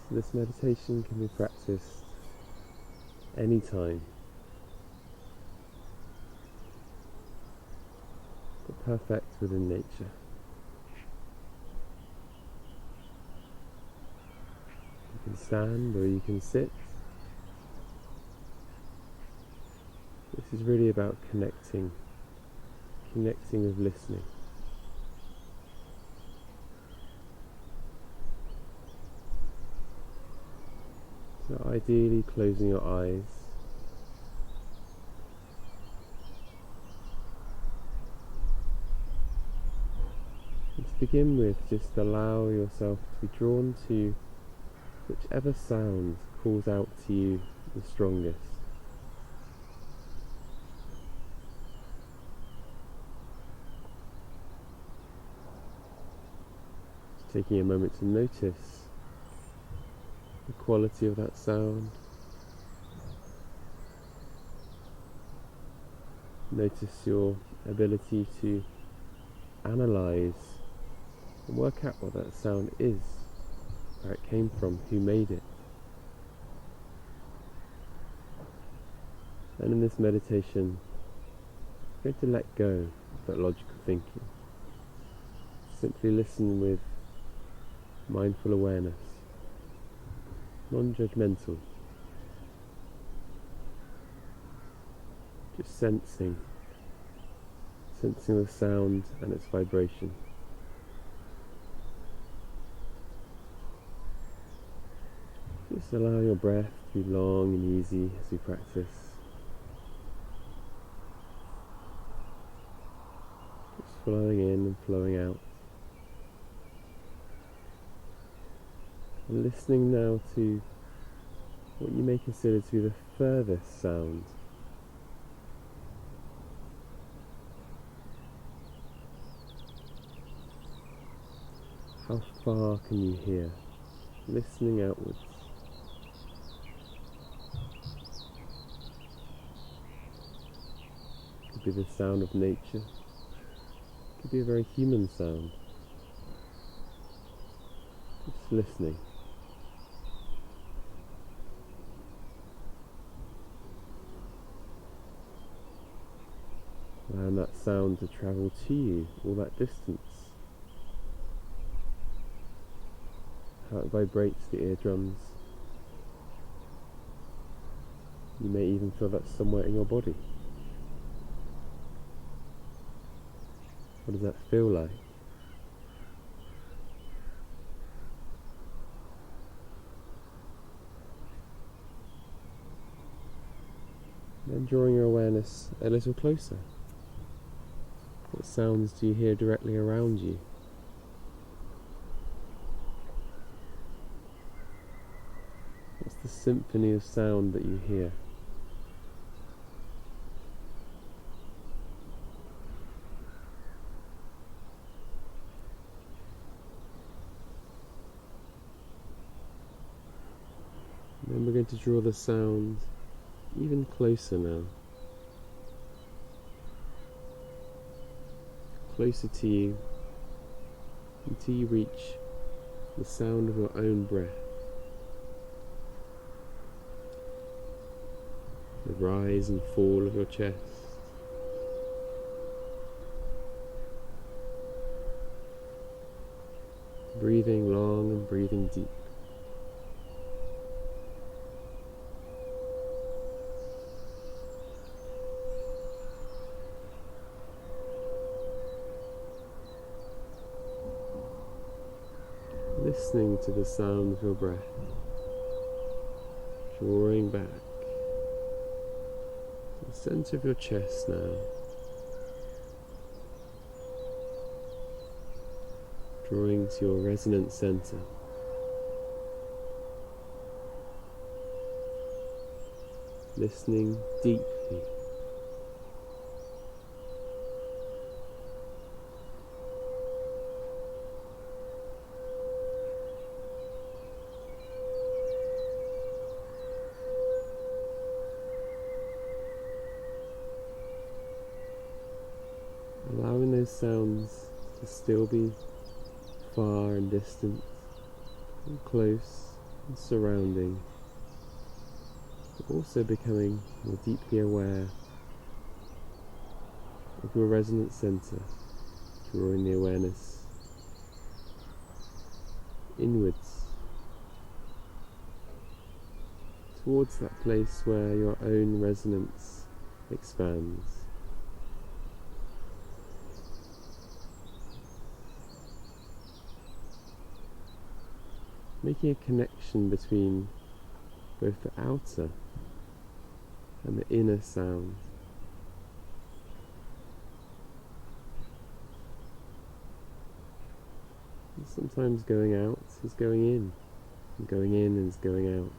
So this meditation can be practiced anytime, but perfect within nature. You can stand or you can sit. This is really about connecting with listening. So ideally closing your eyes. And to begin with, just allow yourself to be drawn to whichever sound calls out to you the strongest. Just taking a moment to notice the quality of that sound. Notice your ability to analyze and work out what that sound is, where it came from, who made it. And in this meditation, I'm going to let go of that logical thinking. Simply listen with mindful awareness, non-judgmental. Just sensing the sound and its vibration. Just allow your breath to be long and easy as we practice. Just flowing in and flowing out. And listening now to what you may consider to be the furthest sound. How far can you hear? Listening outwards. Could be the sound of nature. Could be a very human sound. Just listening. Allowing that sound to travel to you all that distance. How it vibrates the eardrums. You may even feel that somewhere in your body. What does that feel like? Then drawing your awareness a little closer. What sounds do you hear directly around you? What's the symphony of sound that you hear? And then we're going to draw the sound even closer now. Closer to you until you reach the sound of your own breath. The rise and fall of your chest. Breathing long and breathing deep. Listening to the sound of your breath. Drawing back. The center of your chest now. Drawing to your resonant center. Listening deeply. Allowing those sounds to still be far and distant and close, and surrounding, but also becoming more deeply aware of your resonance center, drawing the awareness inwards towards that place where your own resonance expands. Making a connection between both the outer and the inner sound. And sometimes going out is going in, and going in is going out.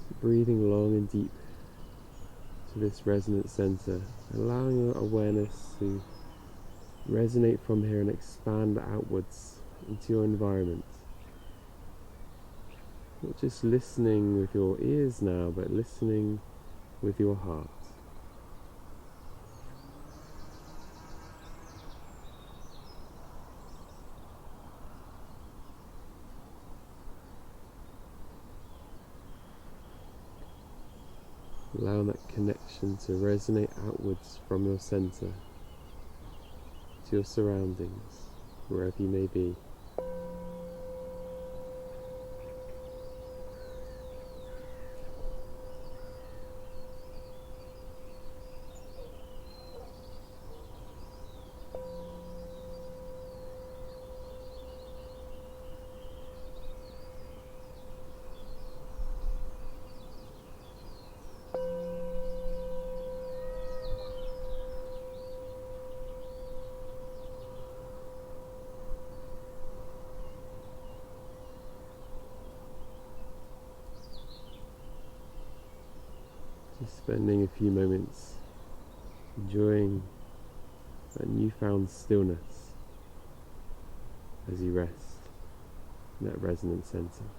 So breathing long and deep to this resonance center, allowing your awareness to resonate from here and expand outwards into your environment. Not just listening with your ears now, but listening with your heart. Allow that connection to resonate outwards from your center to your surroundings, wherever you may be. Just spending a few moments enjoying that newfound stillness as you rest in that resonance center.